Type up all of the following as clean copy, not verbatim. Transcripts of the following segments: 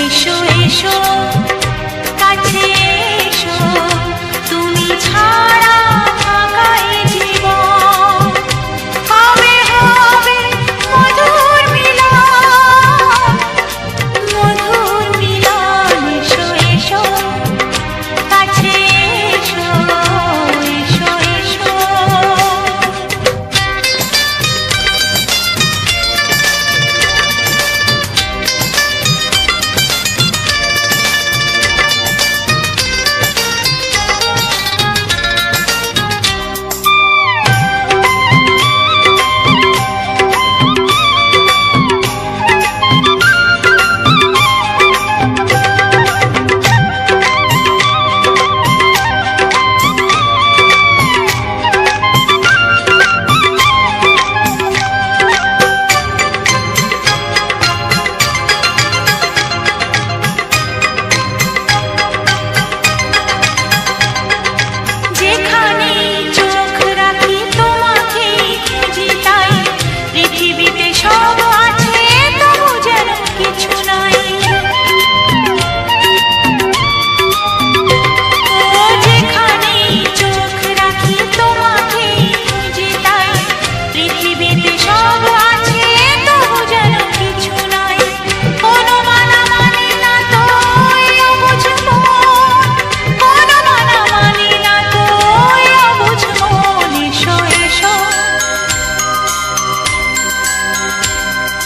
এসো এসো কাছে এসো, তুমি ছাড়া থাকা এই জীবন হবে হবে মধুর মিলন, মধুর মিলন। এসো এসো কাছে এসো, এসো এসো।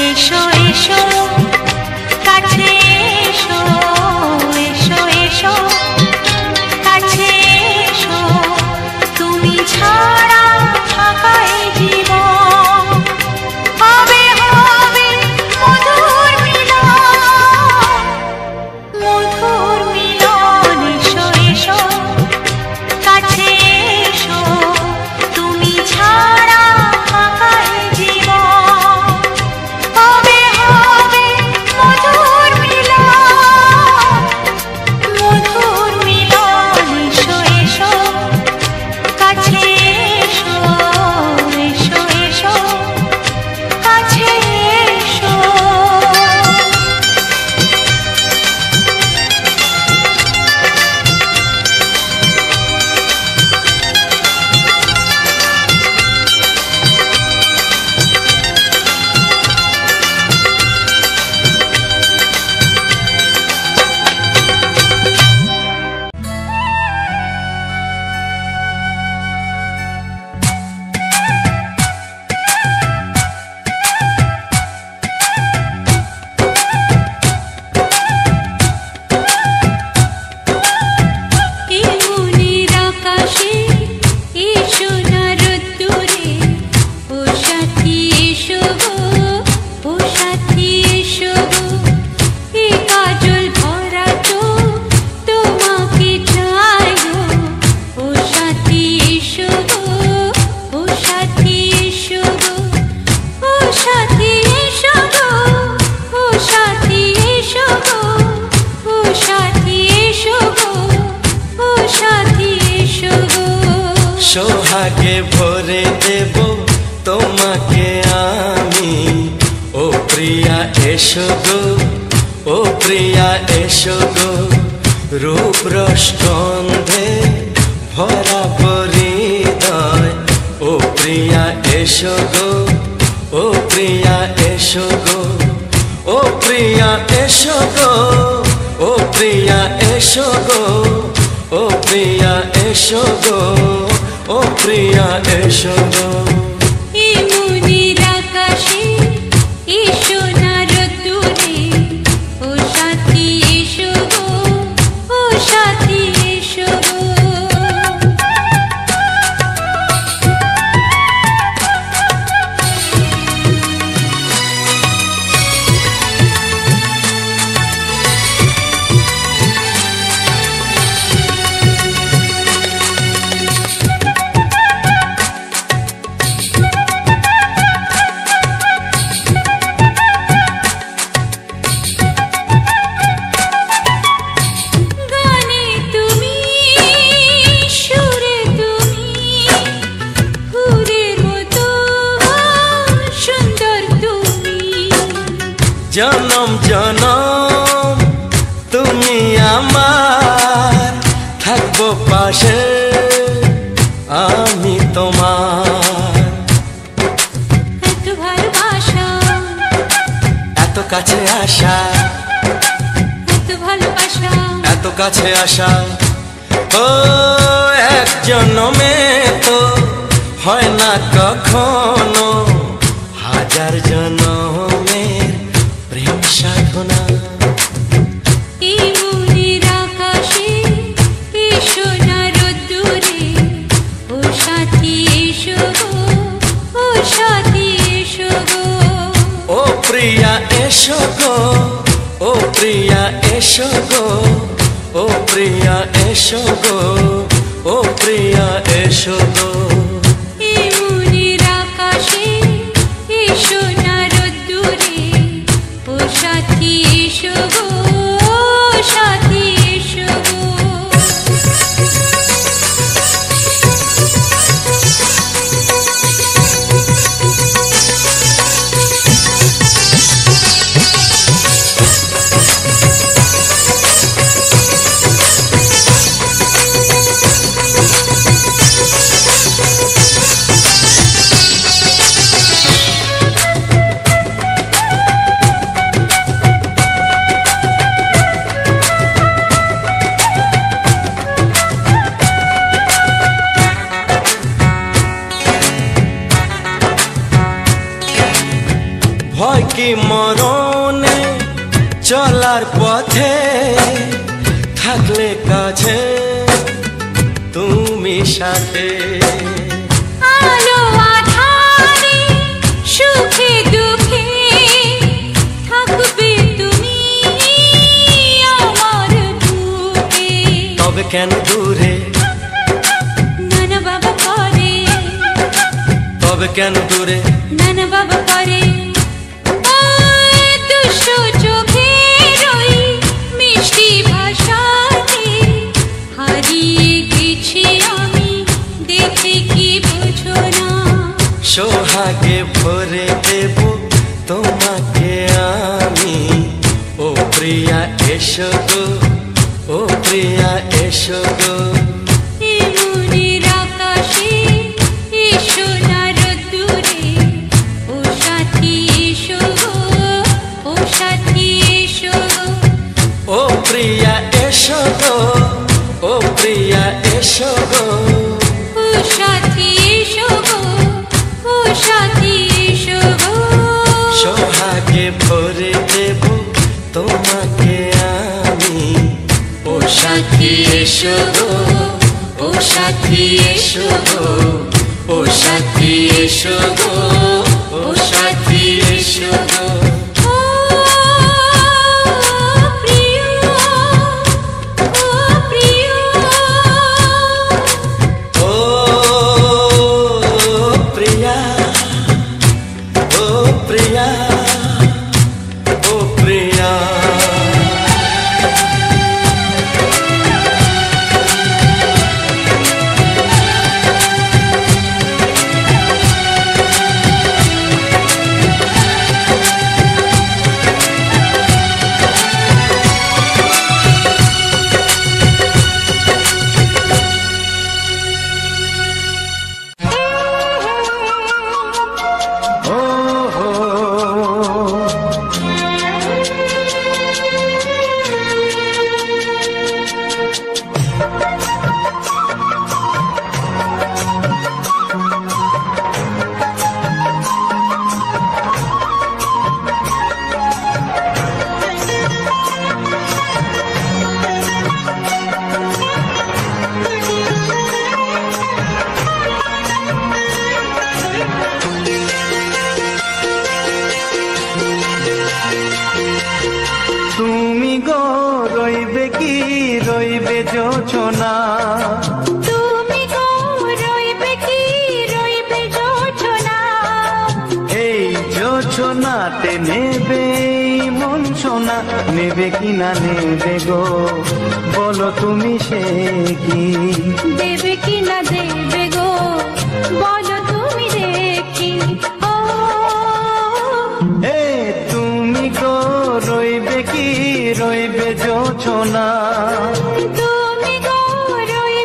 এসো এসো কাছে এসো, এসো এসো কাছে এসো, তুমি ছাড়া থাকা এই জীবন হবে হবে মধুর মিলন, মধুর মিলন। এসো এসো কাছে এসো, তুমি ছাড়া থাকা এই জীবন হবে হবে মধুর মিলন, মধুর মিলন। এসো এসো কাছে এসো, এসো এসো কাছে এসো। সোহাগে ভরে দেব তোমাকে আমি, ও প্রিয়া এসো গো, ও প্রিয়া এসো গো। রূপ রসগন্ধে ভরা হৃদয়, ও প্রিয়া এসো গো, ও প্রিয়া এসো গো, ও প্রিয়া এসো গো, ও প্রিয়া এসো গো, ও প্রিয়া এসো গো, ও প্রিয়া এসো গো। এই মনের আকাশে এসো না রোদ্দুরে, ও সাথী এসো গো, ও সাথী এসো গো। জনম জনম থাকবো পাশে আমি তোমার। এত ভালোবাসা, এত কাছে আসা, এত ভালোবাসা, এত কাছে আসা, ও এক জন্মে তো হয় না কখনো, হাজার জন্মের প্রেম সাধনা। এই মনের আকাশে এসো না রোদ্দুরে, ও সাথী এসো গো, ও সাথী এসো গো। ও প্রিয়া এসো গো, ও প্রিয়া এসো গো, ও প্রিয়া এসো গো, ও প্রিয়া এসো গো। এই মনের আকাশে এসো না রোদ্দুরে, ও সাথী এসো গো, ও সাথী এসো গো। ভয় কি মরণে চলার পথে, থাকলে কাছে তুমি সাথে। আলো আঁধারে সুখে দুঃখে থাকবে তুমি আমার বুকে। তবে কেন দূরে, নানা বাবা করে, তবে কেন দূরে, নানা বাবা করে। ওই দুষ্টু চোখের ওই মিষ্টি ভাষাতে হারিয়ে গেছি আমি, দেখে কি বুঝো না। সোহাগে ভরে দেব তোমাকে আমি, ও প্রিয়া এসো গো, ও প্রিয়া এসো গো। এই মনের আকাশে এসো না রোদ্দুরে, ও সাথী এসো গো, ও সাথী এসো গো। ও প্রিয়া এসো গো, ও প্রিয়া এসো গো। ও সাথী এসো গো, ও সাথী এসো গো। সোহাগে ভরে দেব তোমাকে আমি, ও সাথী এসো গো, ও সাথী এসো গো, ও সাথী এসো গো, ও সাথী এসো গো। ও প্রিয়, ও প্রিয়, ও প্রিয়া, ও প্রিয়া, ও প্রিয়া। তুমি গো রইবে কি, রইবে যোছনা, তুমি গো রইবে কি, রইবে যোছনা। এই যোছনাতে নেবে মন সোনা, নেবে কি না নেবে গো, বলো তুমি সে কি। দেবে কি না দেবে গো, বলো তুমি দেখি। ও এ তুমি গো রইবে কি, রইবে যোছনা, তুমি গো রইবে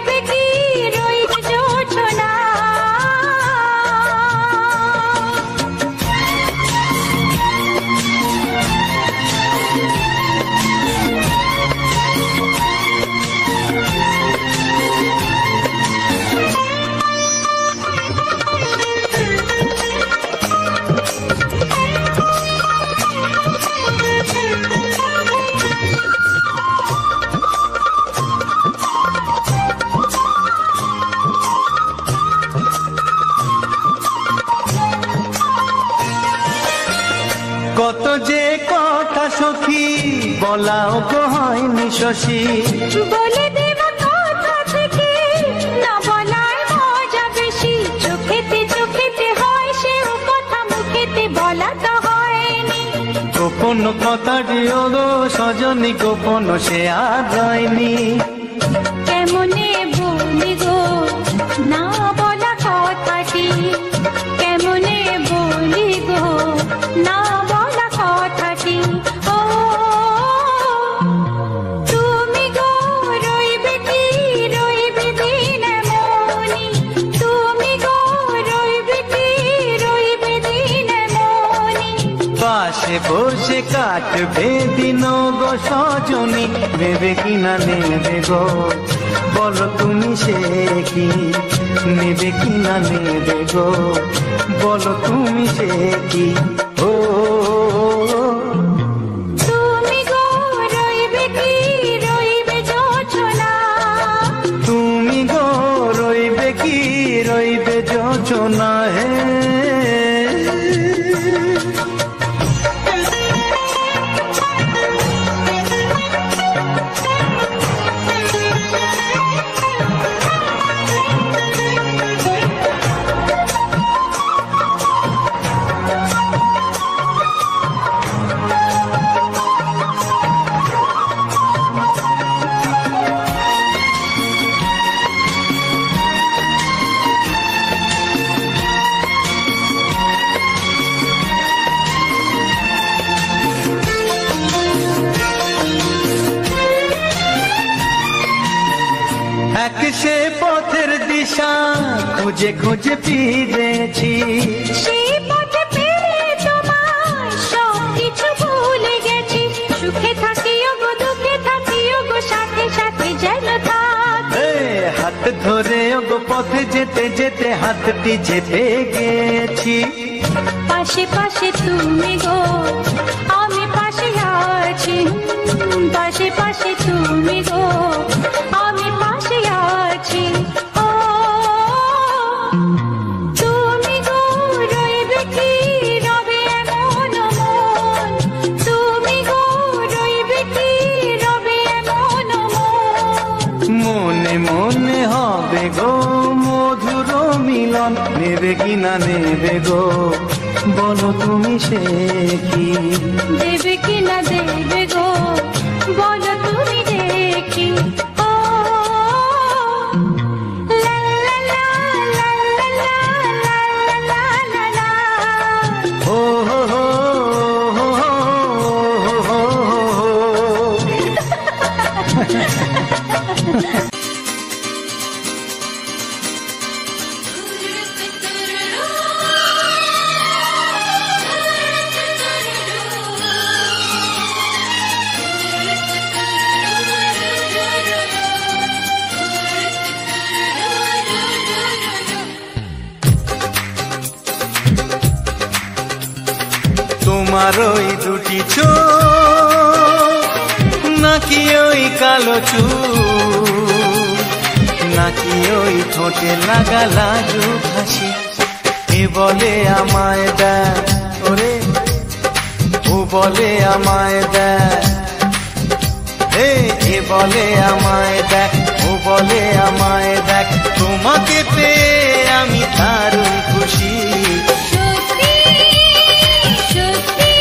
বলাও গো হয়নি শশী। বলে দেব কথা থেকে না বলার মজা বেশি, চোখেতে চোখেতে হয় সে কথা, মুখেতে বলা তো হয়নি। গোপন কথাটি ও গো সজনী, গোপন সে আর হয়নি। কেমনে বলি গো না বলা কথাটি, কেমনে বলি গো না বলা কথাটি। ও তুমি গো রইবে কি রইবে দিন মনি, তুমি গো রইবে কি রইবে দিন মনি। পাশে বসে কাটবে দিন গো সজনী, নেবে কি না নেবে গো বলো তুমি সে কি, নেবে কি না নেবে গো বলো তুমি সে কি। ও তুমি গো রইবে কি রইবে যোচনা, তুমি গো রইবে কি রইবে যোচনা হে। এক সে পথের দিশা খুঁজে খুঁজে ফিরেছি, সেই পথে পেয়ে তোমায় সব কিছু ভুলে গেছি। সুখে থাকিও গো দুঃখে থাকিও গো সাথে সাথে যেন থাকি। হাত ধরে গো পথে যেতে যেতে হাতটি চেপে গেছি। পাশে পাশে তুমি গো আমি পাশে আছি, পাশে পাশে তুমি গো আমি পাশে আছি। ও তুমি গো রইবে কি রবে এমন মন, তুমি গো রইবে কি রবে এমন মন। মনে মনে হবে গো মধুর মিলন, নেবে কি না নেবে গো বলো তুমি সে কি, দেবে কি না দেবে গো বলো তুমি দেখি। ও লা লা লা লা লা লা লা লা লা। ও হো হো হো হো হো হো। তোমার ওই দুটি চোখ নাকি ওই কালো চুল, নাকি ওই ঠোঁটে লাগা লাগু হাসি, এ বলে আমায় দেখ ওরে ও বলে আমায় দেখ, এ বলে আমায় দেখ ও বলে আমায় দেখ, তোমাকে পেয়ে আমি দারুণ খুশি। সত্যি সত্যি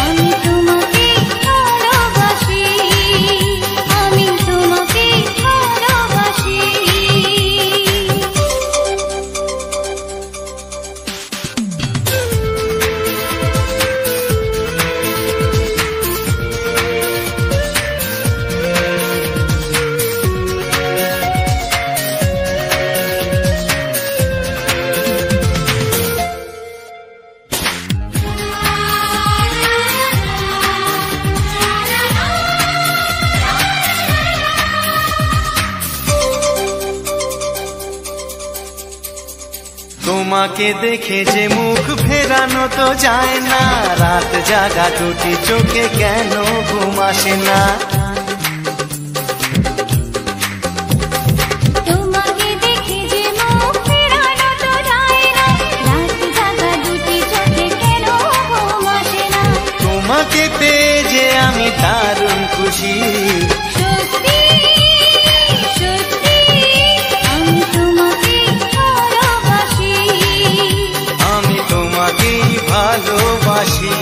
আমি তোমাকে ভালোবাসি, আমি তোমাকে ভালোবাসি। তোমাকে দেখে যে মুখ ফেরানো তো যায় না, রাত জাগা দুটি চোখে কেন ঘুম আসে না। তোমাকে দেখে যে মুখ ফেরানো তো যায় না, রাত জাগা দুটি চোখে কেন ঘুম আসে না। তোমাকে পেয়ে যে আমি দারুণ খুশি। সত্যি সত্যি আমি তোমাকে ভালোবাসি, আমি তোমাকেই ভালোবাসি।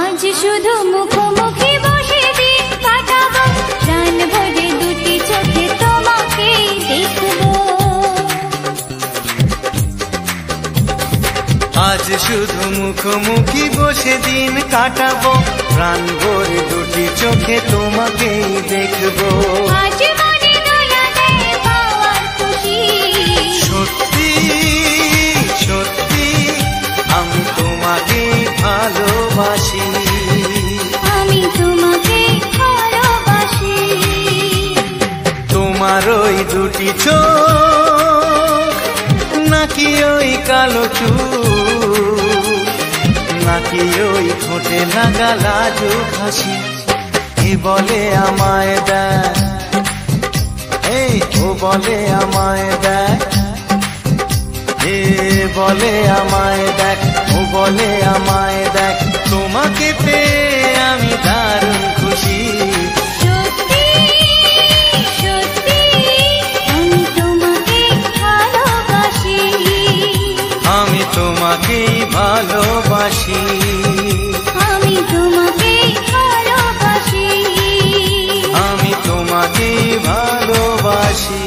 আজ শুধু মুখোমুখি বসে দিন কাটাবো, প্রাণ ভরে দুটি চোখে তোমাকে দেখবো। আজ শুধু মুখোমুখি বসে দিন কাটাবো, প্রাণ ভরে দুটি চোখে তোমাকেই দেখবো। আজ মনে দোলা দেয় পাওয়ার খুশি, সত্যি সত্যি আমি তোমাকেই ভালোবাসি, আমি তোমাকে ভালোবাসি। তোমার ওই দুটি চোখ, নাকি ওই কালো চুল, নাকি ওই ঠোঁটে লাগা লাজুক হাসি, এ বলে আমায় দেয়, এই ও বলে আমায় দেয়, এ বলে আমায় দেখ, ও বলে আমায় দেখ, তোমাকে পেয়ে আমি দারুণ খুশি। সত্যি সত্যি আমি তোমাকে ভালোবাসি, আমি তোমাকেই ভালোবাসি, আমি তোমাকে ভালোবাসি, আমি তোমাকেই ভালোবাসি।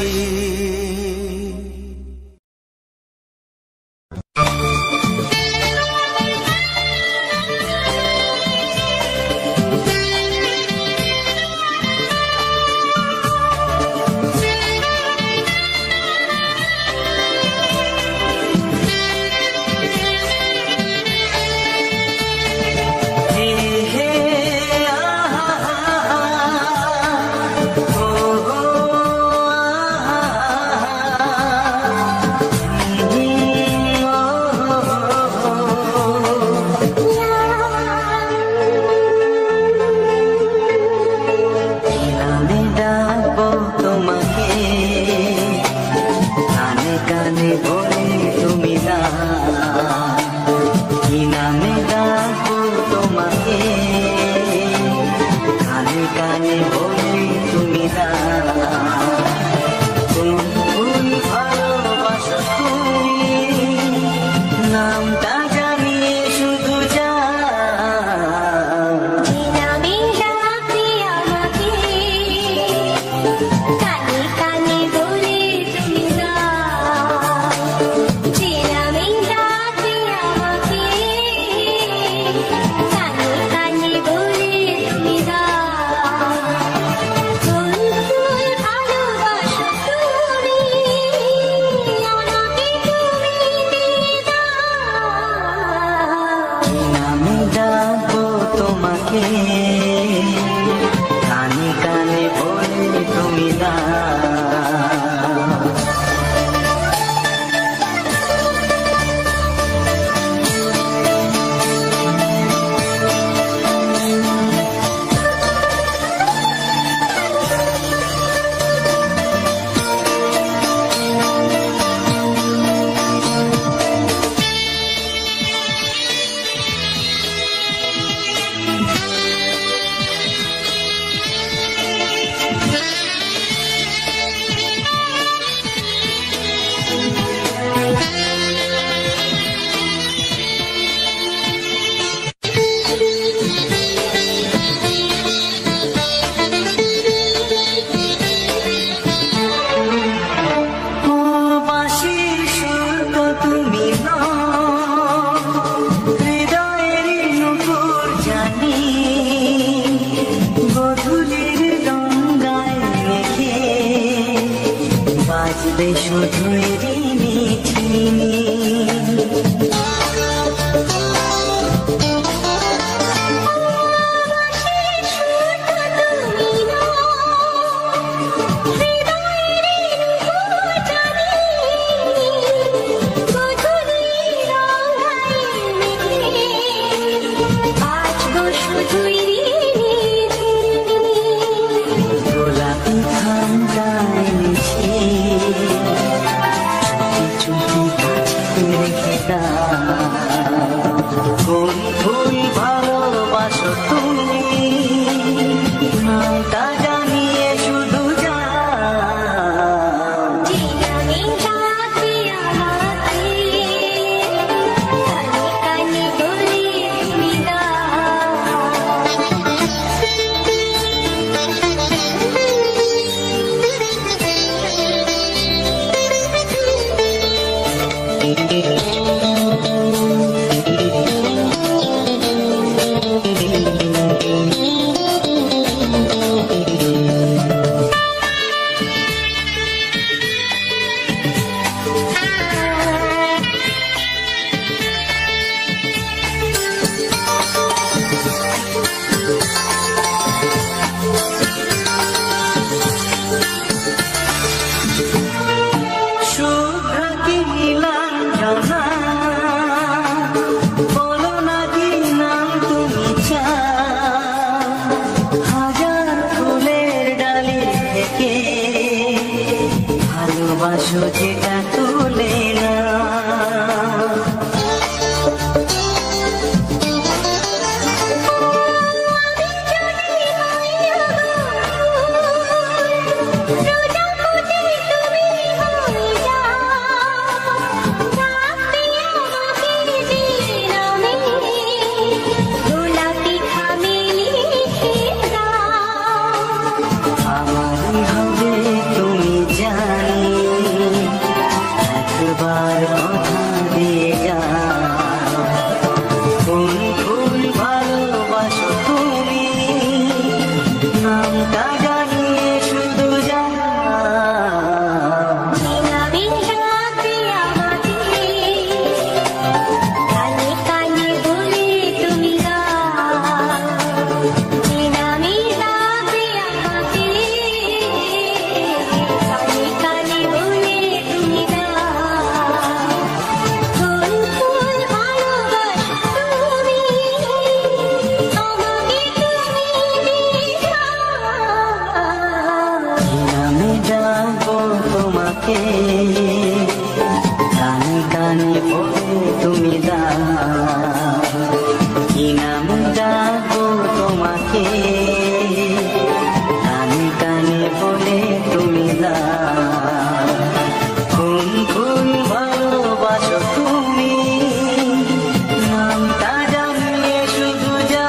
ভালোবাসো যেটা তোলে না। কানে কানে বলে তুমি কি নাম ডাকবো তোমাকে, কানে কানে বলে তুমি কোন কোন ভালোবাসো তুমি, নামটা জানিয়ে শুধু যা।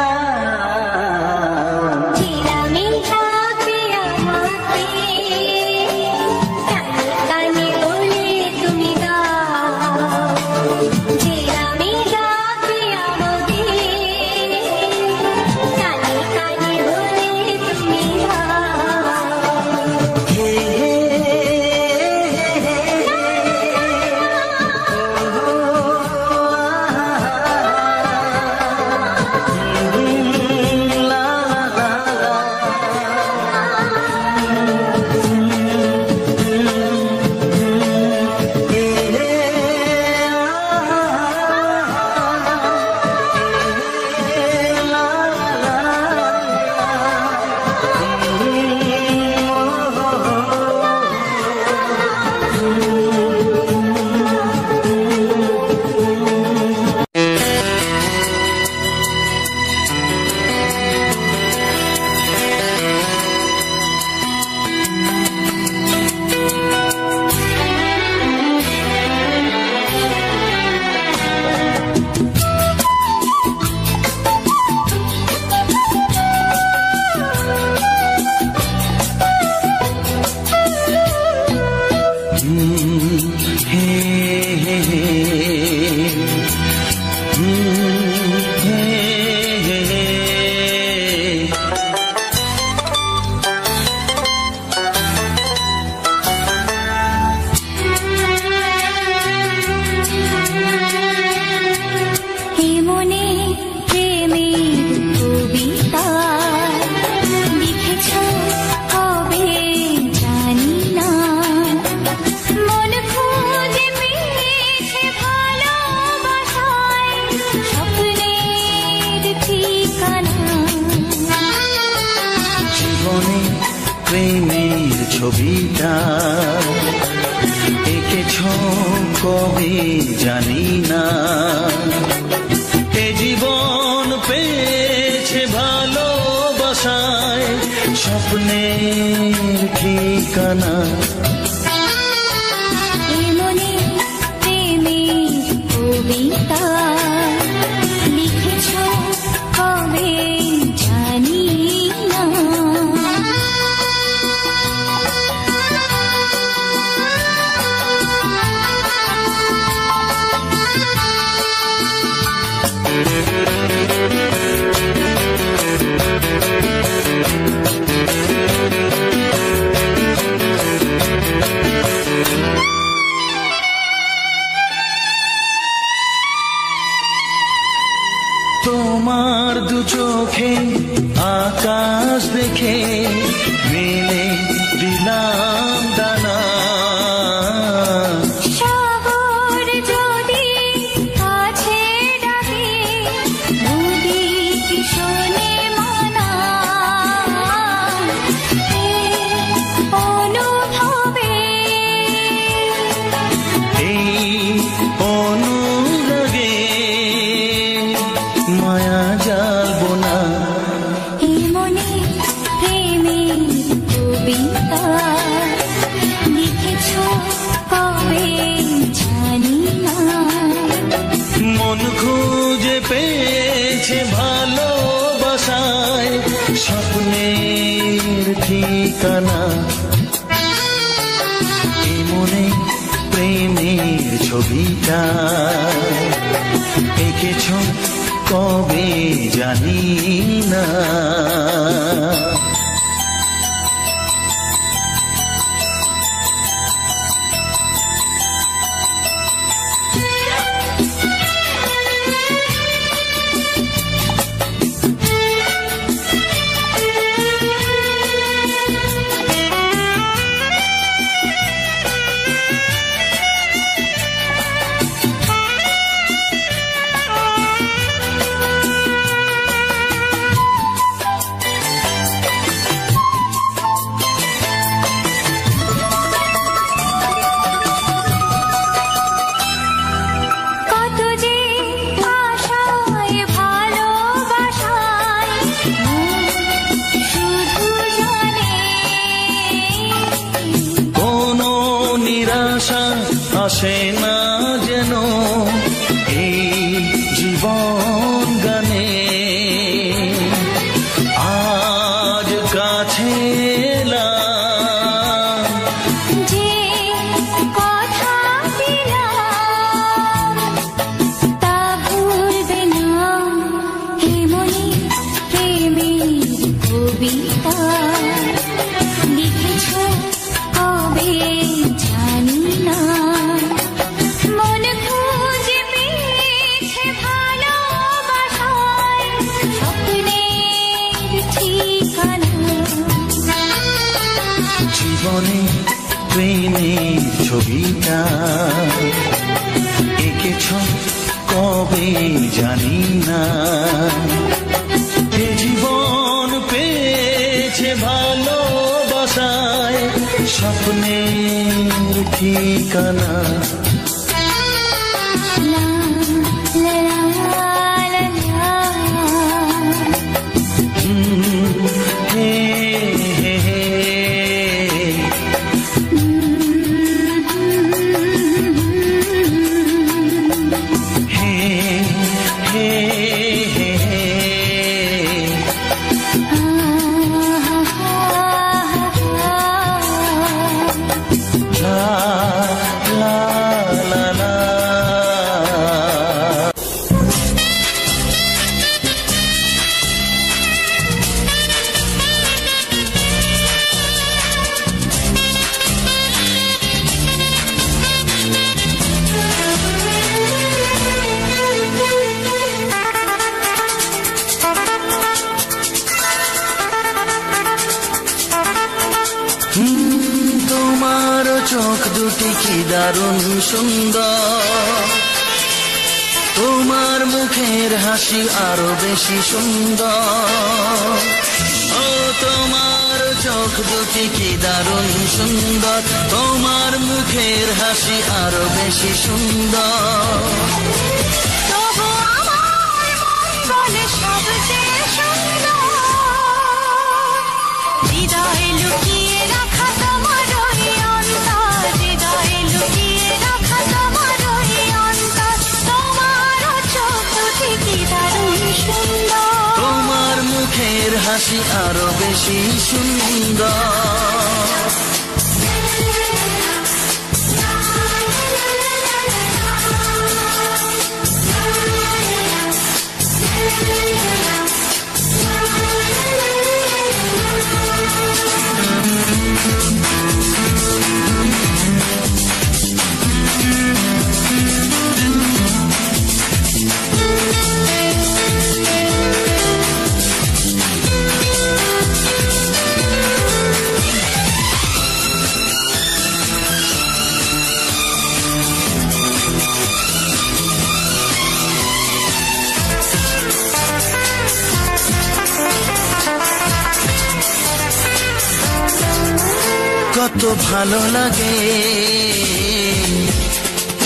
প্রেমের ছবিটা এঁকেছ কবে জানি না, এ জীবন পেয়েছে ভালোবাসায় স্বপ্নের ঠিকানা। মনে প্রেমের কবিতা লিখেছ কবে জানি না, তোমার দু চোখে আকাশ দেখে মেলে দিলাম দানা, শহর যদি কাছে ডাকে নদী কি শোনে মনা, অনুভবে কবিতা লিখেছ কবে জানি না। মন খুঁজে পেয়েছে ভালোবাসায় স্বপ্নের ঠিকানা, এই মনে প্রেমের ছবিটা এঁকেছ কবে জানি না। আসে না যেন এই জীবন গানে, আজ কাছে এলাম যে কথা দিলাম তা ভুলবে না, হে মনে প্রেমের কবিতা লিখেছ কবে জানি না। মন খুঁজে পেয়েছে ভালোবাসায় স্বপ্নের ঠিকানা, জীবনে প্রেমের ছবিটা এঁকেছ কবে জানি না। এ জীবন পেয়েছে ভালোবাসায় স্বপ্নের ঠিকানা। লা লা লা লা লা। হে হে হে হে হে হে লা লা লা লা। তোমার চোখ দুটি কি দারুণ সুন্দর, তোমার মুখের হাসি আরো বেশি সুন্দর। ও তোমার চোখ দুটি কি দারুণ সুন্দর, তোমার মুখের হাসি আরো বেশি সুন্দর। তবু আমার মন বলে সবচেয়ে সুন্দর, হৃদয়ে লুকিয়ে রাখা তোমার ওই অন্তর, হৃদয়ে লুকিয়ে রাখা তোমার ওই অন্তর। তোমার চোখ দুটি কি দারুণ সুন্দর, তোমার মুখের হাসি আরো বেশি সুন্দর। কত ভালো লাগে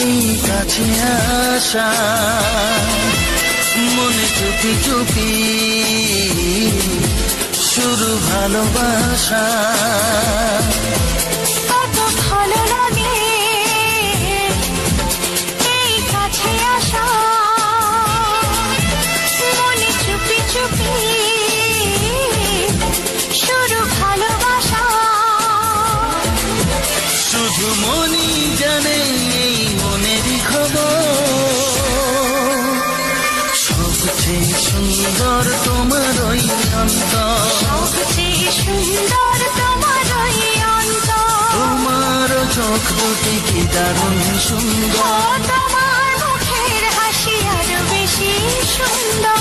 এই কাছে আসা, মনে চুপি চুপি শুরু ভালো ভালোবাসা কত ভালো লাগে এই কাছে আসা মনে চুপি চুপি শুরু ভালোবাসা শুধু মনই জানে এই মনেরই খবর সবচেয়ে সুন্দর তোমার ওই অন্তর সবচেয়ে সুন্দর তোমার ওই অন্তর তোমার চোখ দুটি কি দারুণ সুন্দর তোমার মুখের হাসি আরো বেশি সুন্দর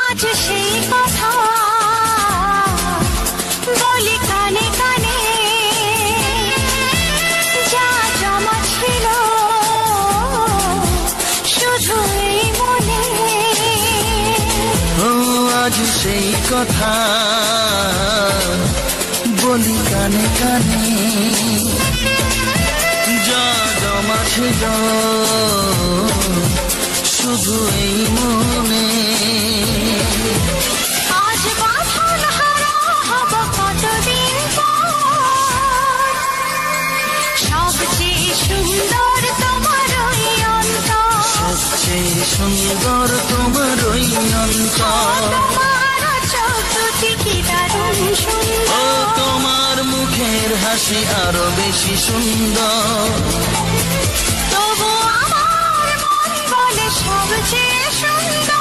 আজ সেই কথা বলি কানে কানে যা জমা ছিল শুধু এই মনে ও আজ সেই কথা বলি কানে কানে যা জমা ছিল শুধু এই মনে আজ বাঁধন হারা হব কতদিন পর সবচেয়ে সুন্দর তোমার ওই অন্তর সবচেয়ে সুন্দর তোমার ওই অন্তর তোমার চোখ দুটি কি দারুণ ও সুন্দর তোমার মুখের হাসি আরো বেশি সুন্দর তবু আমার মন বলে সবচেয়ে সুন্দর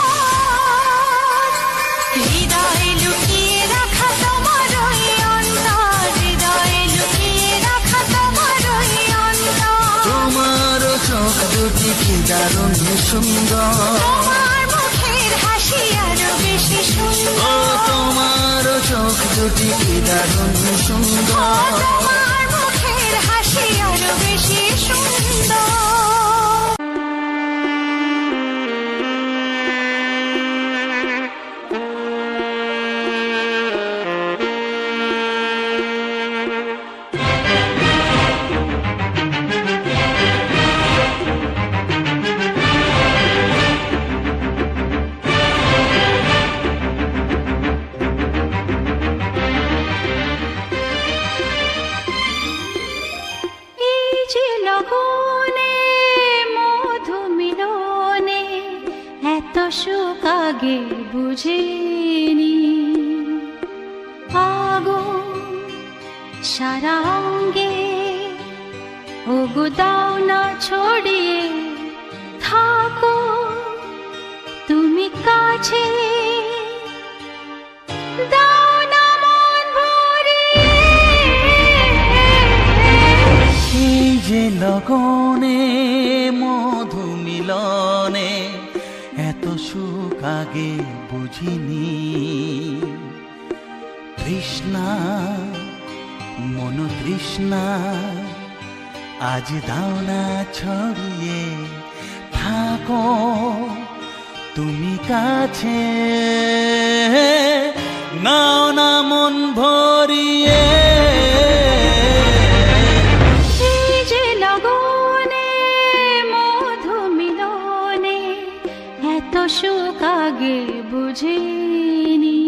হৃদয়ে লুকিয়ে রাখা তোমার ওই অন্তর হৃদয়ে লুকিয়ে রাখা তোমার ওই অন্তর তোমার চোখ দুটি কি দারুণ সুন্দর তোমার মুখের হাসি আরো বেশি ও সুন্দর তোমার চোখ দুটি কি দারুণ সুন্দর তোমার মুখের হাসি আরো বেশি সুন্দর এই যে লগনে মধু মিলনে এত সুখ আগে বুঝিনি আগুন সারা অঙ্গে ওগো দাও না ছড়িয়ে থাকো তুমি কাছে দাও না মন ভরিয়ে এই যে লগনে মধু মিলনে এত সুখ আগে বুঝিনি তৃষ্ণা মন তৃষ্ণা আজ দাও না ছড়িয়ে থাকো তুমি কাছে নাও না মন ভরিয়ে এই যে লগনে মধু মিলনে এত সুখ আগে বুঝিনি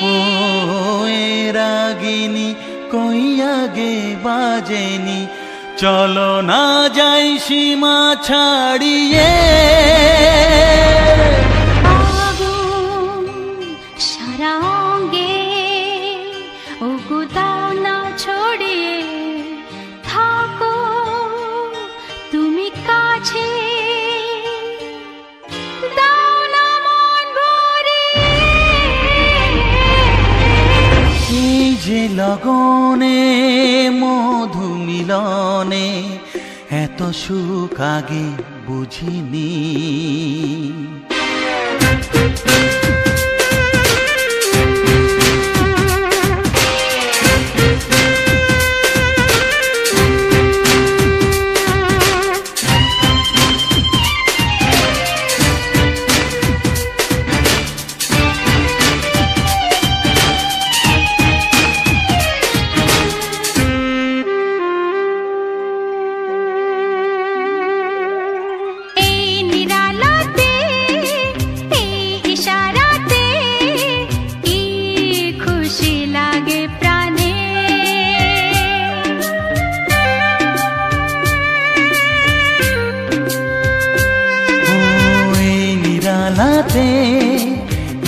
ও রাগিনী কই আগে বাজেনি, চলো না যাই সীমা ছাড়িয়ে। আগুন সারা অঙ্গে ওগো দাও না ছড়িয়ে, থাকো তুমি কাছে, দাও না মন ভরিয়ে। এই যে লগনে মধু মিলনে, এত সুখ আগে বুঝিনি।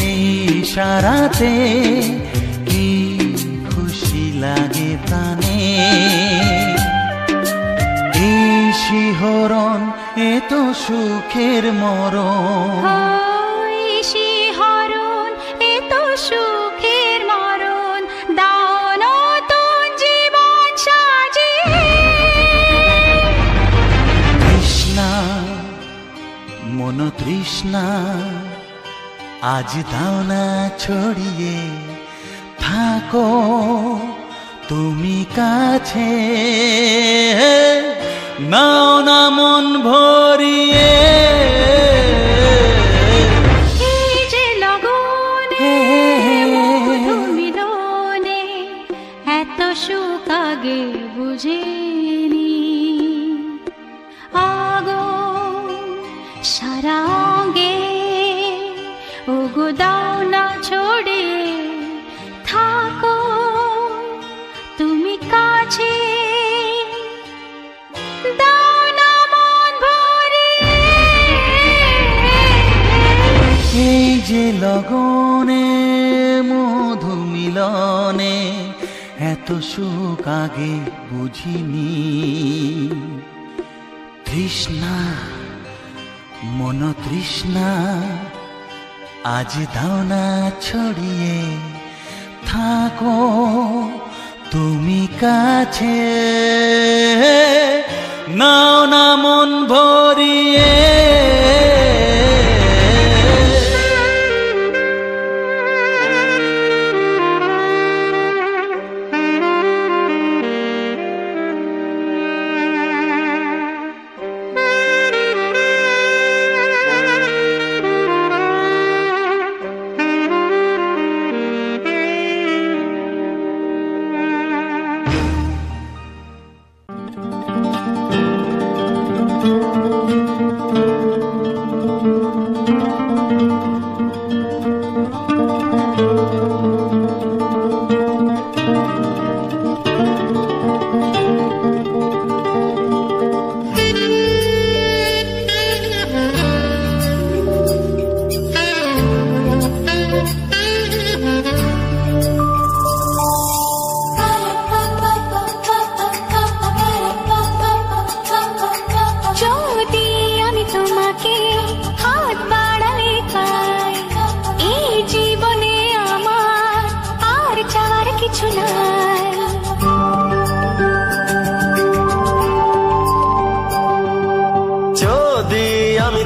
এই ইশারাতে কি খুশি লাগে প্রাণে, এই শিহরণ এ তো সুখের মরণ। ওই শিহরণ এ তো সুখের মরণ, দাও নতুন জীবন সাজিয়ে। তৃষ্ণা মন তৃষ্ণা আজ দাও না ছড়িয়ে, থাকো তুমি কাছে, নাও না মন ভরিয়ে। এই যে লগনে মধু মিলনে, এত সুখ আগে বুঝিনি। আগুন সারা অঙ্গে ওগো দাও না ছড়িয়ে, থাকো তুমি কাছে, দাও না মন ভরিয়ে। এই যে লগনে মধু মিলনে, এত সুখ আগে বুঝিনি। তৃষ্ণা মন তৃষ্ণা আজ দাও না ছড়িয়ে, থাকো তুমি কাছে, নাও না মন ভরিয়ে।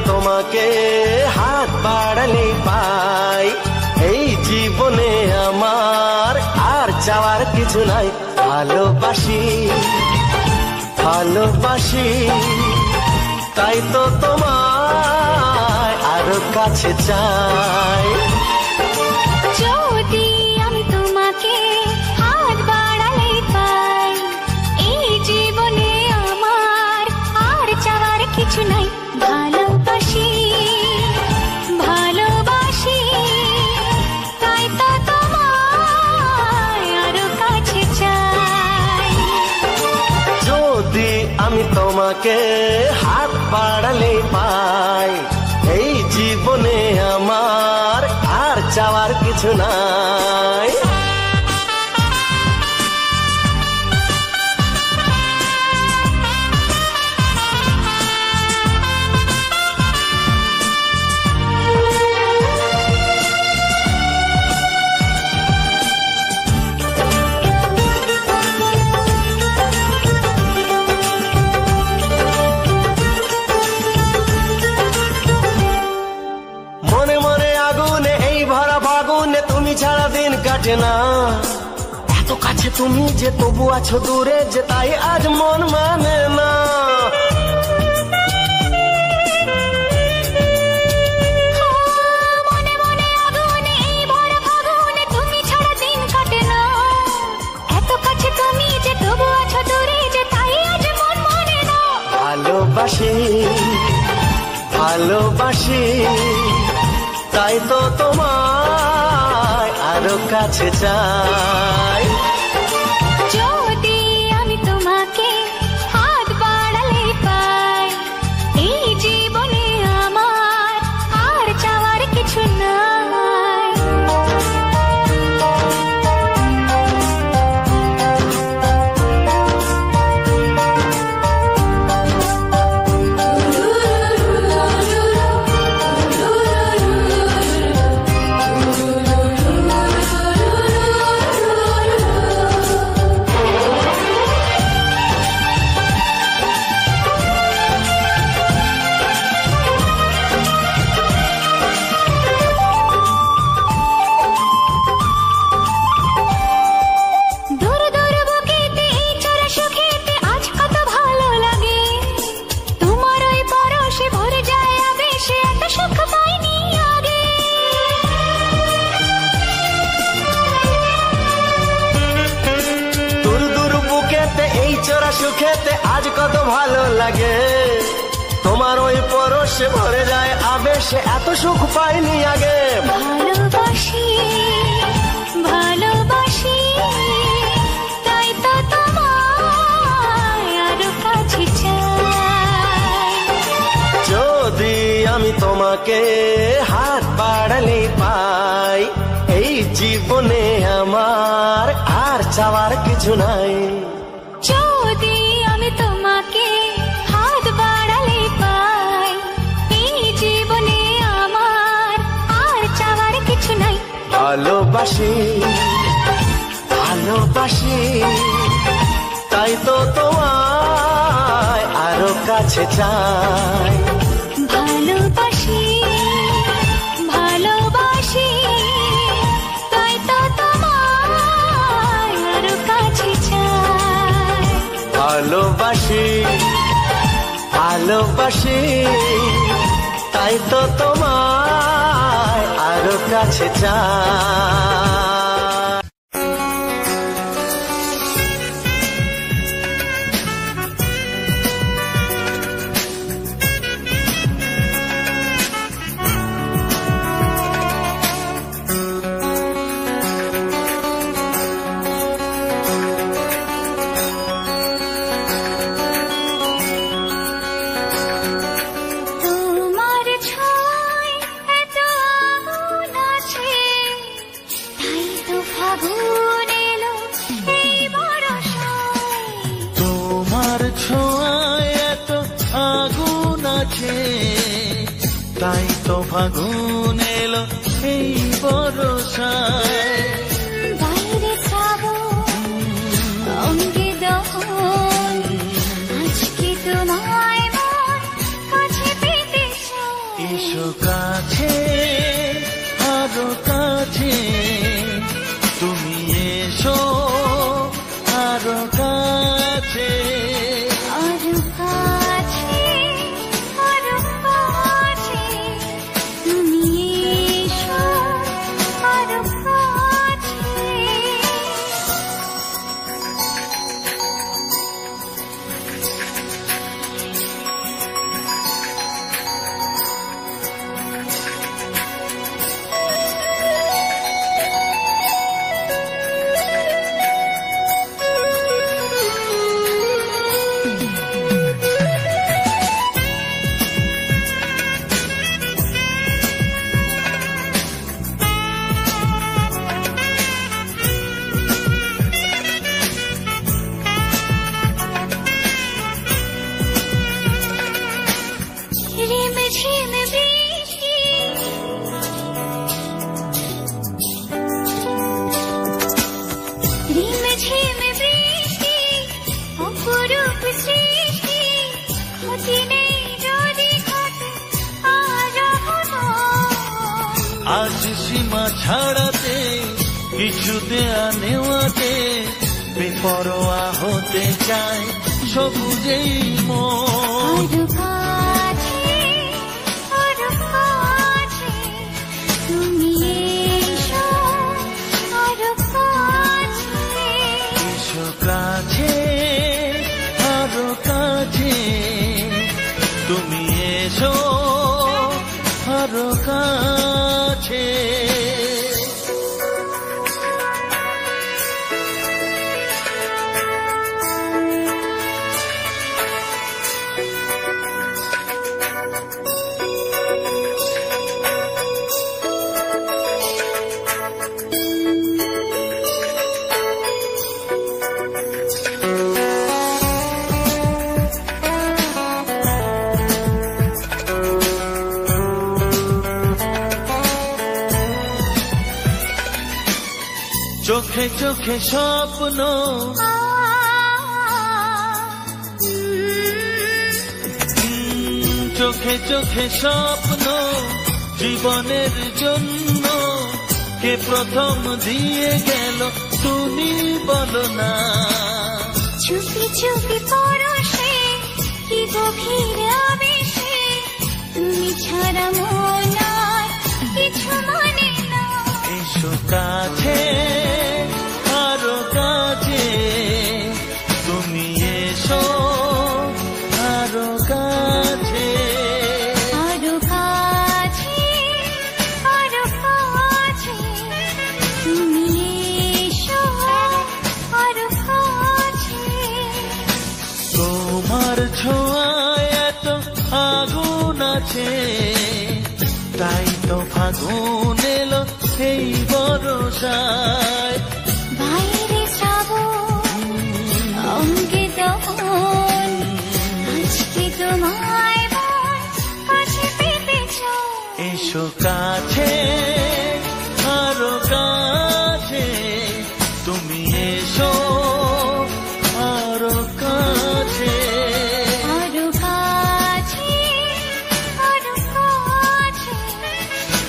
তোমাকে হাত বাড়ালে পাই, এই জীবনে আমার আর চাওয়ার কিছু নাই। ভালোবাসি ভালোবাসি তাই তো তোমায় আরো কাছে চাই। যদি আমি তোমাকে হাত বাড়ালে পাই, এই জীবনে আমার আর চাওয়ার কিছু নাই। ভালোবাসি ভালোবাসি তাই তো তোমার তোমাকে হাত বাড়ালে পাই, এই জীবনে আমার আর চাওয়ার কিছু নাই। ছাড়া দিন কাটে না, এত কাছে তুমি যে তবু আছো দূরে, যে তাই আজ মন মানে না। মনে মনে আগুনে এই ভরা ফাগুনে তুমি ছাড়া দিন কাটে না, এত কাছে তুমি যে তবু আছো দূরে, যে তাই আজ মন মানে না। ভালোবাসি ভালোবাসি তাই তো তোমায় আরো কাছে চাই। যদি আমি তোমাকে হাত বাড়ালে পাই, এই জীবনে আমার আর চাওয়ার কিছু নাই। সুখেতে আজ কত ভালো লাগে, তোমার ওই পরশে ভরে যায় আবেশে, এত সুখ পাইনি আগে। ভালোবাসি ভালোবাসি তাই তো তোমায় আরো কাছে চাই। যদি আমি তোমাকে হাত বাড়ালে পাই, এই জীবনে আমার আর চাওয়ার কিছু নাই। যদি আমি তোমাকে হাত বাড়ালে পাই, এই জীবনে আমার আর চাওয়ার কিছু নাই। ভালোবাসি ভালোবাসি তাই তো তোমায় আরো কাছে চাই। ভালোবাসি ভালোবাসি তাই তো তোমায় আরো কাছে চাই। ভালোবাসি ভালোবাসি তাই তো তোমায় আরো কাছে চাই। তাই তো ফাগুন এলো এই বরষায়। বাইরে শ্রাবণ অঙ্গে দহন, আজকে তোমায় মন কাছে পেতে চাই। এসো কাছে আরো কাছে, তুমি এসো আরো কাছে। আরো কাছে আরো কাছে, তুমি এসো আরো কাছে। সীমা ছাড়াতে, কিছু দেয়া নেওয়াতে বেপরোয়া হতে চায় সবুজেই মন। আরো কাছে, আরো কাছে, তুমি এসো, আরো কাছে। এসো কাছে, আরো কাছে, তুমি এসো আরো কাছে। চোখে চোখে স্বপ্ন, চোখে চোখে স্বপ্ন জীবনের জন্য কে প্রথম দিয়ে গেল তুমি বলো না। চুপি চুপি পরশে, কি গভীর আবেশে, তুমি ছাড়া মন আর কিছু মানে না। এসো কাছে, আরো কাছে, তুমি এসো আরো কাছে। আরো কাছে, আরো কাছে, তুমি এসো, আরো কাছে। তোমার ছোঁয়ায় এত আগুন আছে, তাই তো ফাগুন এলো এই বরসায়। বাইরে শ্রাবণ, অঙ্গে দহন, আজকে তোমায় মন কাছে পেতে চায়। এসো কাছে, আরো কাছে, তুমি এসো আরো কাছে। আরো কাছে, আরো কাছে,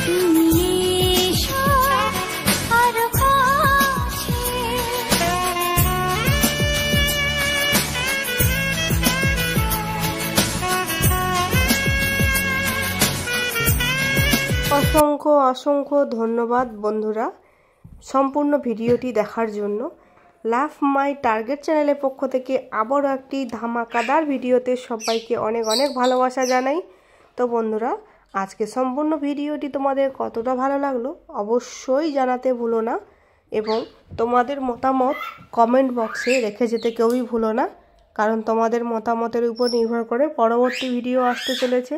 তুমি এসো, আরো কাছে। অসংখ্য অসংখ্য ধন্যবাদ বন্ধুরা সম্পূর্ণ ভিডিওটি দেখার জন্য। লাভ মাই টার্গেট চ্যানেলের পক্ষ থেকে আবারও একটি ধামাকাদার ভিডিওতে সবাইকে অনেক অনেক ভালোবাসা জানাই। তো বন্ধুরা, আজকে সম্পূর্ণ ভিডিওটি তোমাদের কতটা ভালো লাগলো অবশ্যই জানাতে ভুলো না, এবং তোমাদের মতামত কমেন্ট বক্সে রেখে যেতে কেউই ভুলো না, কারণ তোমাদের মতামতের উপর নির্ভর করে পরবর্তী ভিডিও আসতে চলেছে।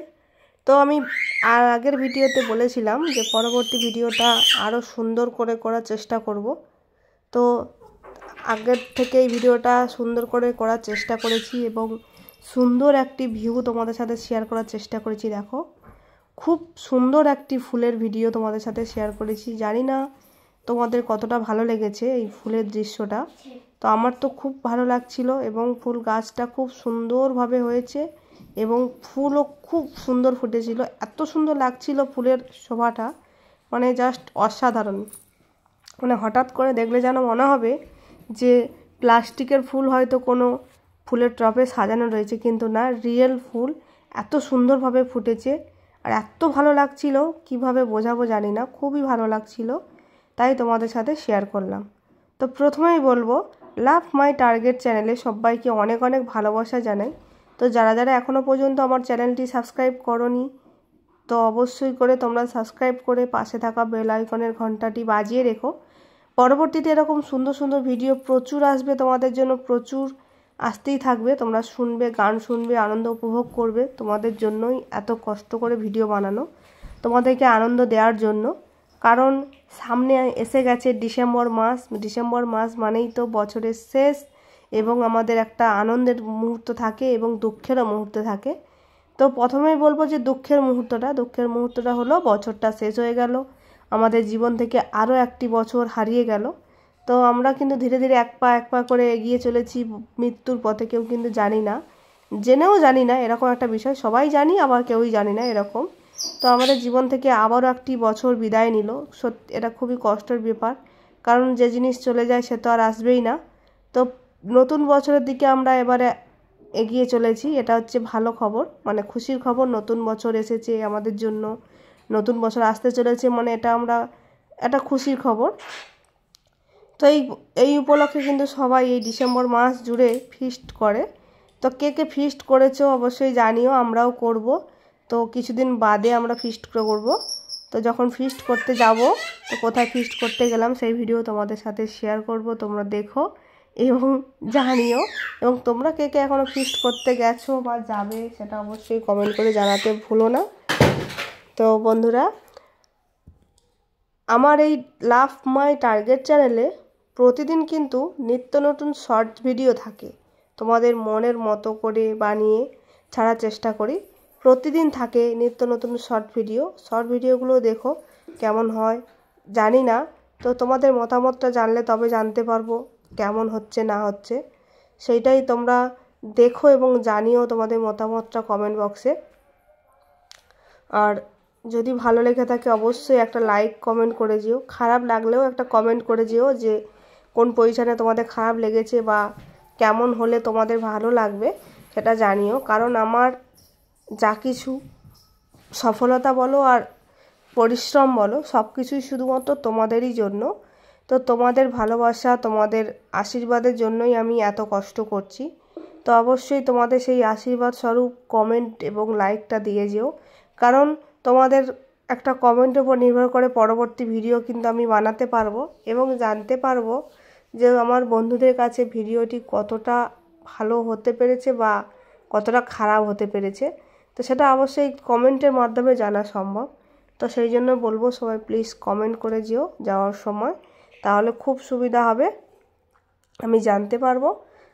তো আমি আগের ভিডিওতে বলেছিলাম যে পরবর্তী ভিডিওটা আরও সুন্দর করে করার চেষ্টা করব। তো আগের থেকে এই ভিডিওটা সুন্দর করে করার চেষ্টা করেছি এবং সুন্দর একটি ভিউ তোমাদের সাথে শেয়ার করার চেষ্টা করেছি। দেখো, খুব সুন্দর একটি ফুলের ভিডিও তোমাদের সাথে শেয়ার করেছি। জানি না তোমাদের কতটা ভালো লেগেছে এই ফুলের দৃশ্যটা। তো আমার তো খুব ভালো লাগছিল এবং ফুল গাছটা খুব সুন্দরভাবে হয়েছে এবং ফুলও খুব সুন্দর ফুটেছিল। এত সুন্দর লাগছিল ফুলের শোভাটা, মানে জাস্ট অসাধারণ। মানে হঠাৎ করে দেখলে যেন মনে হবে যে প্লাস্টিকের ফুল হয়তো কোনো ফুলের টবে সাজানো রয়েছে, কিন্তু না, রিয়েল ফুল এত সুন্দরভাবে ফুটেছে আর এত ভালো লাগছিল, কিভাবে বোঝাবো জানি না, খুবই ভালো লাগছিল, তাই তোমাদের সাথে শেয়ার করলাম। তো প্রথমেই বলবো, লাভ মাই টার্গেট চ্যানেলে সবাইকে অনেক অনেক ভালোবাসা জানাই। তো যারা যারা এখনও পর্যন্ত আমার চ্যানেলটি সাবস্ক্রাইব করোনি, তো অবশ্যই করে তোমরা সাবস্ক্রাইব করে পাশে থাকা বেল আইকনের ঘন্টাটি বাজিয়ে রেখো। পরবর্তীতে এরকম সুন্দর সুন্দর ভিডিও প্রচুর আসবে তোমাদের জন্য, প্রচুর আসতেই থাকবে। তোমরা শুনবে, গান শুনবে, আনন্দ উপভোগ করবে। তোমাদের জন্যই এত কষ্ট করে ভিডিও বানানো, তোমাদেরকে আনন্দ দেওয়ার জন্য। কারণ সামনে এসে গেছে ডিসেম্বর মাস। ডিসেম্বর মাস মানেই তো বছরের শেষ এবং আমাদের একটা আনন্দের মুহূর্ত থাকে এবং দুঃখেরও মুহূর্ত থাকে। তো প্রথমেই বলবো যে দুঃখের মুহূর্তটা হলো বছরটা শেষ হয়ে গেল, আমাদের জীবন থেকে আরও একটি বছর হারিয়ে গেল। তো আমরা কিন্তু ধীরে ধীরে এক পা করে এগিয়ে চলেছি মৃত্যুর পথে। কেউ কিন্তু জানি না, জেনেও জানি না এরকম একটা বিষয়, সবাই জানি আবার কেউই জানি না এরকম। তো আমাদের জীবন থেকে আবারও একটি বছর বিদায় নিল। সত্যি এটা খুবই কষ্টের ব্যাপার, কারণ যে জিনিস চলে যায় সে তো আর আসবেই না। তো নতুন বছরের দিকে আমরা এবারে এগিয়ে চলেছি, এটা হচ্ছে ভালো খবর, মানে খুশির খবর। নতুন বছর এসেছে আমাদের জন্য, নতুন বছর আসতে চলেছে, মানে এটা আমরা একটা খুশির খবর। তো এই উপলক্ষে কিন্তু সবাই এই ডিসেম্বর মাস জুড়ে ফিস্ট করে। তো কে কে ফিস্ট করেছো অবশ্যই জানিও, আমরাও করব। তো কিছুদিন বাদে আমরা ফিস্ট করব। তো যখন ফিস্ট করতে যাব, তো কোথায় ফিস্ট করতে গেলাম সেই ভিডিও তোমাদের সাথে শেয়ার করব, তোমরা দেখো এবং জানিও। এবং তোমরা কে কে এখনও ফিস্ট করতে গেছো বা যাবে সেটা অবশ্যই কমেন্ট করে জানাতে ভুলো না। তো বন্ধুরা, আমার এই লাভ মাই টার্গেট চ্যানেলে প্রতিদিন কিন্তু নিত্য নতুন শর্ট ভিডিও থাকে, তোমাদের মনের মতো করে বানিয়ে ছাড়ার চেষ্টা করি। প্রতিদিন থাকে নিত্য নতুন শর্ট ভিডিওগুলো দেখো কেমন হয় জানি না, তো তোমাদের মতামতটা জানলে তবে জানতে পারবো কেমন হচ্ছে না হচ্ছে। সেইটাই তোমরা দেখো এবং জানিও তোমাদের মতামতটা কমেন্ট বক্সে। আর যদি ভালো লেগে থাকে অবশ্যই একটা লাইক কমেন্ট করে যেও, খারাপ লাগলেও একটা কমেন্ট করে যেও যে কোন পজিশানে তোমাদের খারাপ লেগেছে বা কেমন হলে তোমাদের ভালো লাগবে সেটা জানিও। কারণ আমার যা কিছু সফলতা বলো আর পরিশ্রম বলো সব কিছুই শুধুমাত্র তোমাদেরই জন্য। তো তোমাদের ভালোবাসা, তোমাদের আশীর্বাদের জন্যই আমি এত কষ্ট করছি। তো অবশ্যই তোমাদের সেই আশীর্বাদ স্বরূপ কমেন্ট এবং লাইকটা দিয়ে যেও, কারণ তোমাদের একটা কমেন্টের উপর নির্ভর করে পরবর্তী ভিডিও কিন্তু আমি বানাতে পারবো এবং জানতে পারবো যে আমার বন্ধুদের কাছে ভিডিওটি কতটা ভালো হতে পেরেছে বা কতটা খারাপ হতে পেরেছে। তো সেটা অবশ্যই কমেন্টের মাধ্যমে জানা সম্ভব। তো সেই জন্য বলবো সবাই প্লিজ কমেন্ট করে যেও যাওয়ার সময়, তাহলে খুব সুবিধা হবে, আমি জানতে পারবো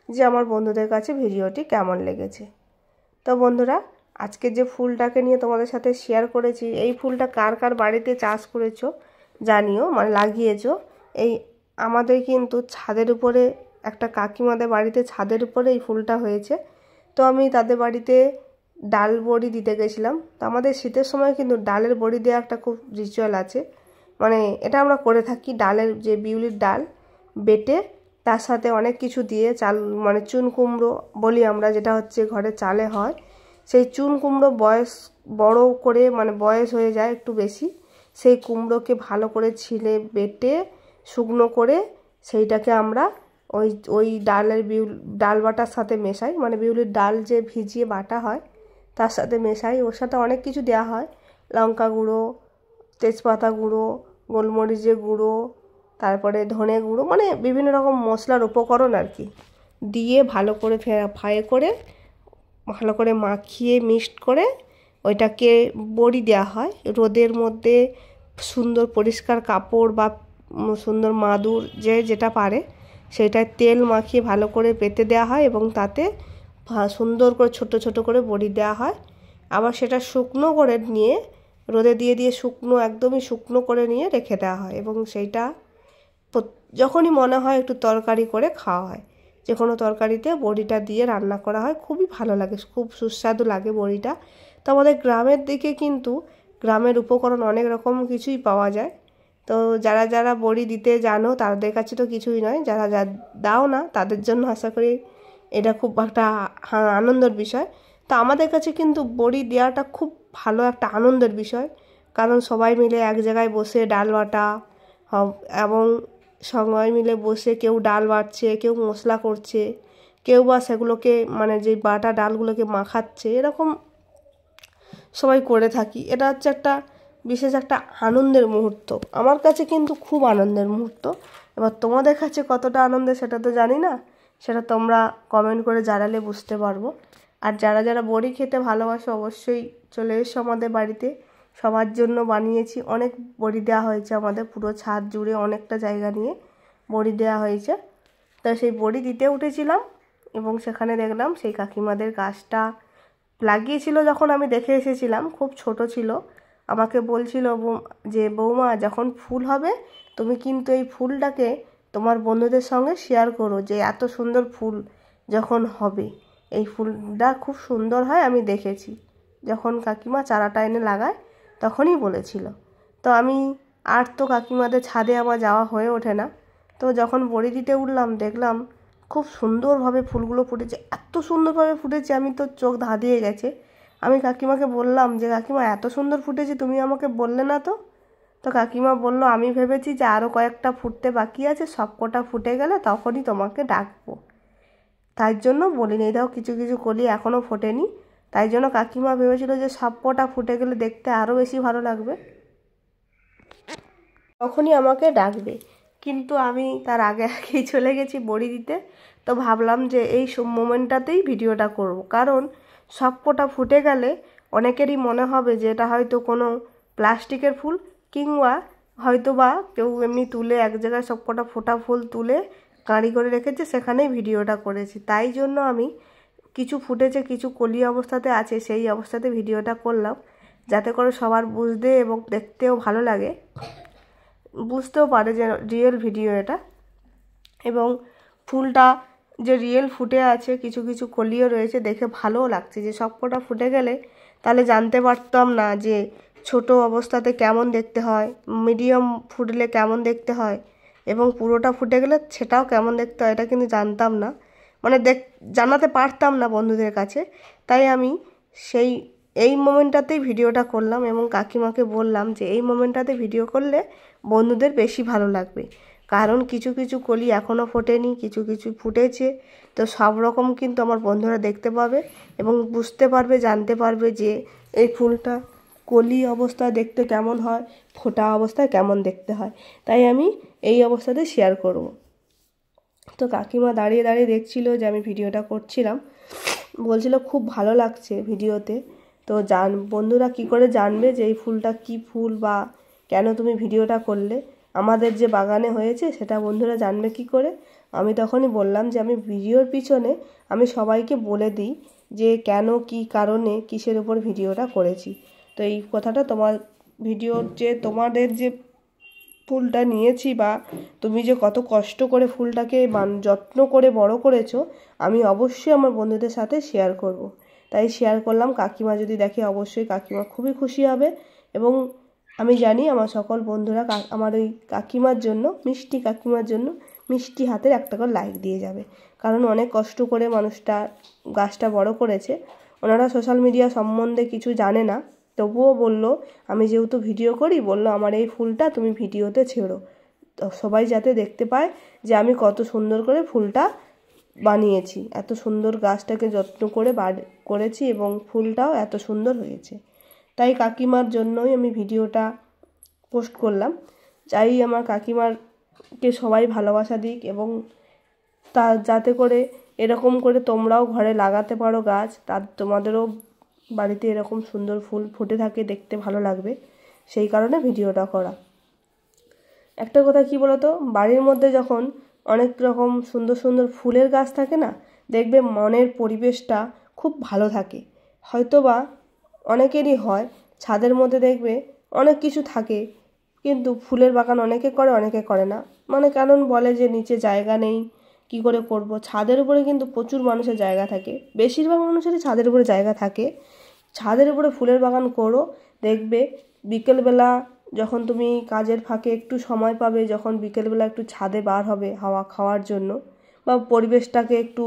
যে আমার বন্ধুদের কাছে ভিডিওটি কেমন লেগেছে। তো বন্ধুরা, আজকে যে ফুলটাকে নিয়ে তোমাদের সাথে শেয়ার করেছি, এই ফুলটা কার কার বাড়িতে চাষ করেছো জানিও, মানে লাগিয়েছো। এই আমাদের কিন্তু ছাদের উপরে একটা কাকিমাদের বাড়িতে ছাদের উপরে এই ফুলটা হয়েছে। তো আমি তাদের বাড়িতে ডাল বড়ি দিতে গেছিলাম। তো আমাদের শীতের সময় কিন্তু ডালের বড়ি দেওয়া একটা খুব রিচুয়াল আছে, মানে এটা আমরা করে থাকি। ডালের যে বিউলির ডাল বেটে তার সাথে অনেক কিছু দিয়ে চাল, মানে চুন কুমড়ো বলি আমরা, যেটা হচ্ছে ঘরে চালে হয়, সেই চুন কুমড়ো বয়স বড় করে, মানে বয়স হয়ে যায় একটু বেশি, সেই কুমড়োকে ভালো করে ছিলে বেটে শুকনো করে সেইটাকে আমরা ওই ডাল বাটার সাথে মেশাই, মানে বিউলির ডাল যে ভিজিয়ে বাটা হয় তার সাথে মেশাই। ওর সাথে অনেক কিছু দেওয়া হয়, লঙ্কা গুঁড়ো, তেজপাতা গুঁড়ো, গোলমরিচের গুঁড়ো, তারপরে ধনে গুঁড়ো, মানে বিভিন্ন রকম মশলার উপকরণ আর কি দিয়ে ভালো করে ফ্রাই করে ভালো করে মাখিয়ে মিক্সড করে ওইটাকে বড়ি দেওয়া হয়। রোদের মধ্যে সুন্দর পরিষ্কার কাপড় বা সুন্দর মাদুর যেটা পারে সেটায় তেল মাখিয়ে ভালো করে পেতে দেওয়া হয় এবং তাতে সুন্দর করে ছোট ছোট করে বড়ি দেওয়া হয়। আবার সেটা শুকনো করে নিয়ে রোদে দিয়ে শুকনো, একদমই শুকনো করে নিয়ে রেখে দেওয়া হয় এবং সেইটা যখনই মনে হয় একটু তরকারি করে খাওয়া হয়। যে কোনো তরকারিতে বড়িটা দিয়ে রান্না করা হয়, খুবই ভালো লাগে, খুব সুস্বাদু লাগে বড়িটা। তো আমাদের গ্রামের দিকে কিন্তু গ্রামের উপকরণ অনেক রকম কিছুই পাওয়া যায়। তো যারা যারা বড়ি দিতে জানো তাদের কাছে তো কিছুই নয়, যারা দাও না তাদের জন্য আশা করি এটা খুব একটা আনন্দের বিষয়। তো আমাদের কাছে কিন্তু বড়ি দেওয়াটা খুব ভালো একটা আনন্দের বিষয়, কারণ সবাই মিলে এক জায়গায় বসে ডাল বাটা এবং সবাই মিলে বসে কেউ ডাল বাটছে, কেউ মশলা করছে, কেউ বা সেগুলোকে মানে যে বাটা ডালগুলোকে মাখাচ্ছে, এরকম সবাই করে থাকি। এটা হচ্ছে একটা বিশেষ একটা আনন্দের মুহূর্ত, আমার কাছে কিন্তু খুব আনন্দের মুহূর্ত। এবার তোমাদের কাছে কতটা আনন্দের সেটা তো জানি না, সেটা তোমরা কমেন্ট করে জানালে বুঝতে পারবো। আর যারা যারা বড়ি খেতে ভালোবাসো অবশ্যই চলে এসো আমাদের বাড়িতে, সবার জন্য বানিয়েছি। অনেক বড়ি দেওয়া হয়েছে, আমাদের পুরো ছাদ জুড়ে অনেকটা জায়গা নিয়ে বড়ি দেওয়া হয়েছে। তো সেই বড়ি দিতে উঠেছিলাম এবং সেখানে দেখলাম সেই কাকিমাদের গাছটা লাগিয়েছিল। যখন আমি দেখে এসেছিলাম খুব ছোট ছিল, আমাকে বলছিল যে বৌমা যখন ফুল হবে তুমি কিন্তু এই ফুলটাকে তোমার বন্ধুদের সঙ্গে শেয়ার করো, যে এত সুন্দর ফুল যখন হবে, এই ফুলটা খুব সুন্দর হয়, আমি দেখেছি। যখন কাকিমা চারাটা এনে লাগায় তখনই বলেছিল। তো আমি আর তো কাকিমাদের ছাদে আমার যাওয়া হয়ে ওঠে না। তো যখন বড়ি দিতে উঠলাম দেখলাম খুব সুন্দরভাবে ফুলগুলো ফুটেছে, এত সুন্দরভাবে ফুটেছে আমি তো চোখ ধাঁধিয়ে গেছে। আমি কাকিমাকে বললাম যে কাকিমা এত সুন্দর ফুটেছে, তুমি আমাকে বললে না তো? তো কাকিমা বলল আমি ভেবেছি যে আরও কয়েকটা ফুটতে বাকি আছে, সব কটা ফুটে গেলে তখনই তোমাকে ডাকবো, তাই জন্য বলিনি। এই দেখো কিছু কিছু কলি এখনও ফোটেনি, তাই জন্য কাকিমা ভেবেছিল যে সব কটা ফুটে গেলে দেখতে আরও বেশি ভালো লাগবে, তখনই আমাকে ডাকবে। কিন্তু আমি তার আগে আগেই চলে গেছি বড়ি দিতে। তো ভাবলাম যে এই মোমেন্টটাতেই ভিডিওটা করব, কারণ সব কটা ফুটে গেলে অনেকেরই মনে হবে যে এটা হয়তো কোনো প্লাস্টিকের ফুল, কিংবা হয়তো বা কেউ এমনি তুলে এক জায়গায় সব কটা ফোটা ফুল তুলে কাঁড়ি করে রেখেছে, সেখানেই ভিডিওটা করেছি। তাই জন্য আমি কিছু ফুটেছে কিছু কলি অবস্থাতে আছে সেই অবস্থাতে ভিডিওটা করলাম, যাতে করে সবার বুঝতে এবং দেখতেও ভালো লাগে, বুঝতেও পারে যে রিয়েল ভিডিও এটা। এবং ফুলটা যে রিয়েল ফুটে আছে, কিছু কিছু কলিও রয়েছে, দেখে ভালোও লাগছে। যে সব কটা ফুটে গেলে তাহলে জানতে পারতাম না যে ছোট অবস্থাতে কেমন দেখতে হয়, মিডিয়াম ফুটলে কেমন দেখতে হয়, এবং পুরোটা ফুটে গেলে সেটাও কেমন দেখতে হয়, এটা কিন্তু জানতাম না, মানে জানাতে পারতাম না বন্ধুদের কাছে। তাই আমি এই মোমেন্টটাতেই ভিডিওটা করলাম এবং কাকিমাকে বললাম যে এই মোমেন্টটাতে ভিডিও করলে বন্ধুদের বেশি ভালো লাগবে, কারণ কিছু কিছু কলি এখনও ফোটেনি, কিছু কিছু ফুটেছে। তো সব রকম কিন্তু আমার বন্ধুরা দেখতে পাবে এবং বুঝতে পারবে, জানতে পারবে যে এই ফুলটা কলি অবস্থায় দেখতে কেমন হয়, ফোটা অবস্থায় কেমন দেখতে হয়। তাই আমি এই অবস্থাতে শেয়ার করব। তো কাকিমা দাঁড়িয়ে দাঁড়িয়ে দেখছিল যে আমি ভিডিওটা করছিলাম, বলছিল খুব ভালো লাগছে ভিডিওতে। তো বন্ধুরা কি করে জানবে যে এই ফুলটা কি ফুল বা কেন তুমি ভিডিওটা করলে, আমাদের যে বাগানে হয়েছে সেটা বন্ধুরা জানবে কি করে। আমি তখনই বললাম যে আমি ভিডিওর পিছনে আমি সবাইকে বলে দিই যে কেন, কি কারণে, কিসের উপর ভিডিওটা করেছি। তো এই কথাটা তোমার ভিডিওর যে তোমাদের যে ফুলটা নিয়েছি বা তুমি যে কত কষ্ট করে ফুলটাকে যত্ন করে বড় করেছো, আমি অবশ্যই আমার বন্ধুদের সাথে শেয়ার করব। তাই শেয়ার করলাম। কাকিমা যদি দেখে অবশ্যই কাকিমা খুবই খুশি হবে, এবং আমি জানি আমার সকল বন্ধুরা আমার ওই কাকিমার জন্য, মিষ্টি কাকিমার জন্য মিষ্টি হাতের একটা করে লাইক দিয়ে যাবে, কারণ অনেক কষ্ট করে মানুষটা গাছটা বড় করেছে। ওনারা সোশ্যাল মিডিয়া সম্বন্ধে কিছু জানে না, তবুও বললো, আমি যেহেতু ভিডিও করি, বললো আমার এই ফুলটা তুমি ভিডিওতে ছেড়ো, তো সবাই যাতে দেখতে পায় যে আমি কত সুন্দর করে ফুলটা বানিয়েছি, এত সুন্দর গাছটাকে যত্ন করে করেছি এবং ফুলটাও এত সুন্দর হয়েছে। তাই কাকিমার জন্যই আমি ভিডিওটা পোস্ট করলাম। চাই আমার কাকিমারকে সবাই ভালোবাসা দিক, এবং যাতে করে এরকম করে তোমরাও ঘরে লাগাতে পারো গাছ, তোমাদেরও বাড়িতে এরকম সুন্দর ফুল ফুটে থাকে, দেখতে ভালো লাগবে, সেই কারণে ভিডিওটা করা। একটা কথা কি বলতো, বাড়ির মধ্যে যখন অনেক রকম সুন্দর সুন্দর ফুলের গাছ থাকে না, দেখবে মনের পরিবেশটা খুব ভালো থাকে। হয়তোবা অনেকেরই হয় ছাদের মধ্যে দেখবে অনেক কিছু থাকে, কিন্তু ফুলের বাগান অনেকে করে অনেকে করে না, মানে কারণ বলে যে নিচে জায়গা নেই, কি করে করব। ছাদের উপরে কিন্তু প্রচুর মানুষের জায়গা থাকে, বেশিরভাগ মানুষেরই ছাদের উপরে জায়গা থাকে। ছাদের উপরে ফুলের বাগান করো, দেখবে বিকেলবেলা যখন তুমি কাজের ফাঁকে একটু সময় পাবে, যখন বিকেলবেলা একটু ছাদে বার হবে হাওয়া খাওয়ার জন্য বা পরিবেশটাকে একটু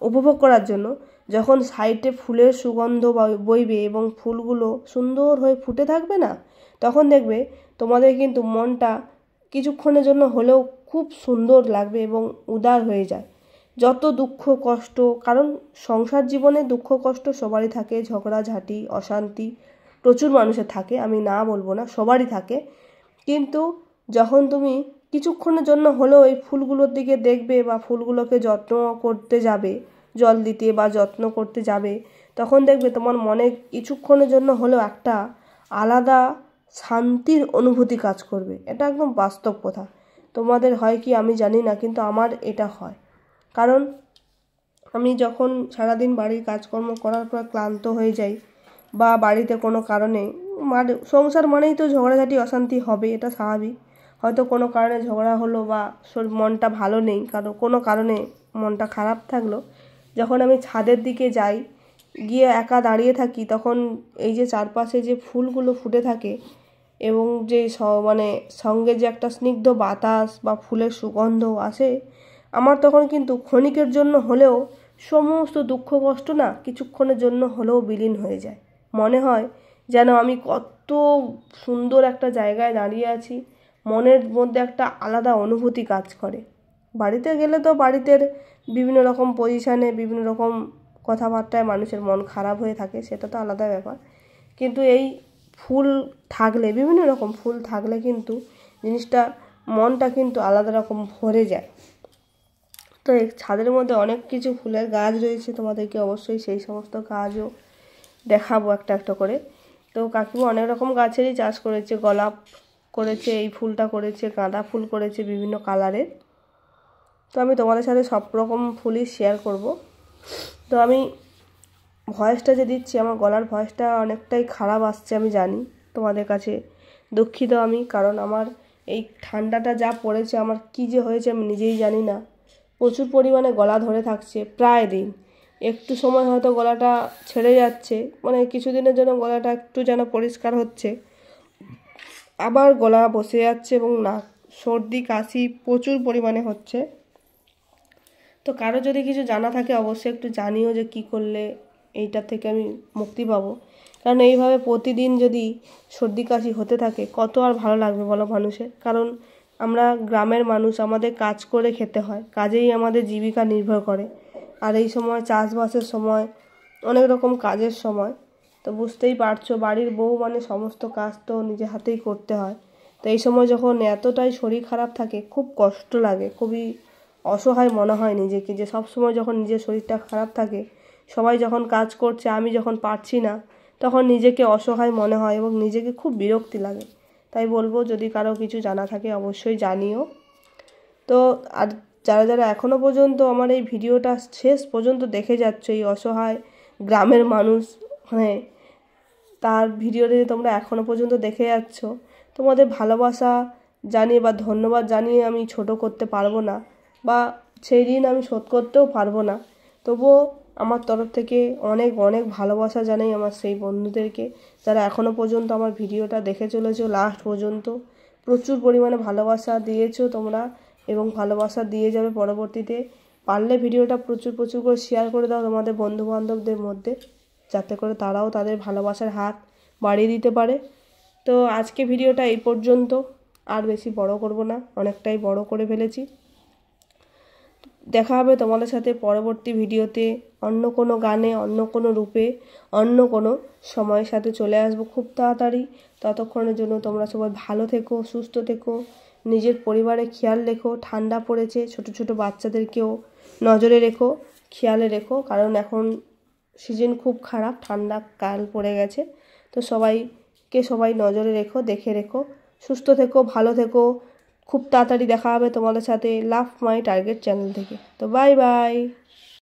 উপভোগ করার জন্য, যখন সাইডে ফুলের সুগন্ধ বইবে এবং ফুলগুলো সুন্দর হয়ে ফুটে থাকবে না, তখন দেখবে তোমাদের কিন্তু মনটা কিছুক্ষণের জন্য হলেও খুব সুন্দর লাগবে এবং উদার হয়ে যায়। যত দুঃখ কষ্ট, কারণ সংসার জীবনে দুঃখ কষ্ট সবারই থাকে, ঝগড়াঝাঁটি অশান্তি প্রচুর মানুষের থাকে, আমি না বলবো না, সবারই থাকে। কিন্তু যখন তুমি কিছুক্ষণের জন্য হলেও এই ফুলগুলোর দিকে দেখবে বা ফুলগুলোকে যত্ন করতে যাবে, জল দিতে বা যত্ন করতে যাবে, তখন দেখবে তোমার মনে কিছুক্ষণের জন্য হলেও একটা আলাদা শান্তির অনুভূতি কাজ করবে। এটা একদম বাস্তব কথা। তোমাদের হয় কি আমি জানি না, কিন্তু আমার এটা হয়। কারণ আমি যখন সারাদিন বাড়ির কাজকর্ম করার পর ক্লান্ত হয়ে যাই, বা বাড়িতে কোনো কারণে সংসার মানেই তো ঝগড়াঝাঁটি অশান্তি হবে, এটা স্বাভাবিক। হয়তো কোনো কারণে ঝগড়া হলো বা মনটা ভালো নেই, কোনো কারণে মনটা খারাপ থাকলো, যখন আমি ছাদের দিকে যাই গিয়ে একা দাঁড়িয়ে থাকি তখন এই যে চারপাশে যে ফুলগুলো ফুটে থাকে এবং যে মানে সঙ্গে যে একটা স্নিগ্ধ বাতাস বা ফুলের সুগন্ধ আসে, আমার তখন কিন্তু ক্ষণিকের জন্য হলেও সমস্ত দুঃখ কষ্ট না কিছুক্ষণের জন্য হলেও বিলীন হয়ে যায়। মনে হয় যেন আমি কত সুন্দর একটা জায়গায় দাঁড়িয়ে আছি, মনের মধ্যে একটা আলাদা অনুভূতি কাজ করে। বাড়িতে গেলে তো বাড়িতে বিভিন্ন রকম পজিশানে বিভিন্ন রকম কথাবার্তায় মানুষের মন খারাপ হয়ে থাকে, সেটা তো আলাদা ব্যাপার। কিন্তু এই ফুল থাকলে, বিভিন্ন রকম ফুল থাকলে কিন্তু জিনিসটা মনটা কিন্তু আলাদা রকম ভরে যায়। তো এই ছাদের মধ্যে অনেক কিছু ফুলের গাছ রয়েছে, তোমাদেরকে অবশ্যই সেই সমস্ত গাছও দেখাবো একটা একটা করে। তো কাকিমা অনেক রকম গাছেরই চাষ করেছে, গোলাপ করেছে, এই ফুলটা করেছে, গাঁদা ফুল করেছে বিভিন্ন কালারের। তো আমি তোমাদের সাথে সব রকম ফুলই শেয়ার করব। তো আমি ভয়েসটা যে দিচ্ছি, আমার গলার ভয়েসটা অনেকটাই খারাপ আসছে আমি জানি, তোমাদের কাছে দুঃখিত আমি, কারণ আমার এই ঠান্ডাটা যা পড়েছে, আমার কী যে হয়েছে আমি নিজেই জানি না। প্রচুর পরিমাণে গলা ধরে থাকছে প্রায় দিন, একটু সময় হয়তো গলাটা ছেড়ে যাচ্ছে, মানে কিছুদিনের জন্য গলাটা একটু যেন পরিষ্কার হচ্ছে, আবার গলা বসে যাচ্ছে এবং নাক সর্দি কাশি প্রচুর পরিমাণে হচ্ছে। তো কারো যদি কিছু জানা থাকে অবশ্যই একটু জানিও যে কী করলে এইটার থেকে আমি মুক্তি পাবো, কারণ এইভাবে প্রতিদিন যদি সর্দি কাশি হতে থাকে কত আর ভালো লাগবে বলো মানুষের। কারণ আমরা গ্রামের মানুষ, আমাদের কাজ করে খেতে হয়, কাজেই আমাদের জীবিকা নির্ভর করে। আর এই সময় চাষবাসের সময়, অনেক রকম কাজের সময়, তো বুঝতেই পারছো বাড়ির বউ মানে সমস্ত কাজ তো নিজে হাতেই করতে হয়। তো এই সময় যখন এতটাই শরীর খারাপ থাকে খুব কষ্ট লাগে, খুবই অসহায় মনে হয় নিজেকে, যে সব সময় যখন নিজের শরীরটা খারাপ থাকে, সবাই যখন কাজ করছে আমি যখন পারছি না, তখন নিজেকে অসহায় মনে হয় এবং নিজেকে খুব বিরক্তি লাগে। তাই বলবো যদি কারো কিছু জানা থাকে অবশ্যই জানিও। তো আর যারা যারা এখনও পর্যন্ত আমার এই ভিডিওটা শেষ পর্যন্ত দেখে যাচ্ছ, এই অসহায় গ্রামের মানুষ মানে তার ভিডিওটা তোমরা এখনও পর্যন্ত দেখে যাচ্ছ, তোমাদের ভালোবাসা জানিয়ে বা ধন্যবাদ জানিয়ে আমি ছোট করতে পারবো না, বা সেই ঋণ আমি শোধ করতেও পারবো না। তবুও আমার তরফ থেকে অনেক অনেক ভালোবাসা জানাই আমার সেই বন্ধুদেরকে যারা এখনও পর্যন্ত আমার ভিডিওটা দেখে চলেছো লাস্ট পর্যন্ত। প্রচুর পরিমাণে ভালোবাসা দিয়েছো তোমরা এবং ভালোবাসা দিয়ে যাবে পরবর্তীতে। পারলে ভিডিওটা প্রচুর প্রচুর করে শেয়ার করে দাও তোমাদের বন্ধুবান্ধবদের মধ্যে, যাতে করে তারাও তাদের ভালোবাসার হাত বাড়িয়ে দিতে পারে। তো আজকে ভিডিওটা এই পর্যন্ত, আর বেশি বড় করব না, অনেকটাই বড় করে ফেলেছি। দেখা হবে তোমাদের সাথে পরবর্তী ভিডিওতে, অন্য কোনো গানে, অন্য কোনো রূপে, অন্য কোনো সময়ের সাথে চলে আসবো খুব তাড়াতাড়ি। ততক্ষণের জন্য তোমরা সবাই ভালো থেকো, সুস্থ থেকো, নিজের পরিবারে খেয়াল রেখো। ঠান্ডা পড়েছে, ছোট ছোট বাচ্চাদেরকেও নজরে রেখো, খেয়ালে রেখো, কারণ এখন সিজন খুব খারাপ, ঠান্ডা কাল পড়ে গেছে। তো সবাই নজরে রেখো, দেখে রেখো, সুস্থ থেকো, ভালো থেকো। খুব তাড়াতাড়ি দেখা হবে তোমাদের সাথে লাভ মাই টার্গেট চ্যানেল থেকে। তো বাই বাই।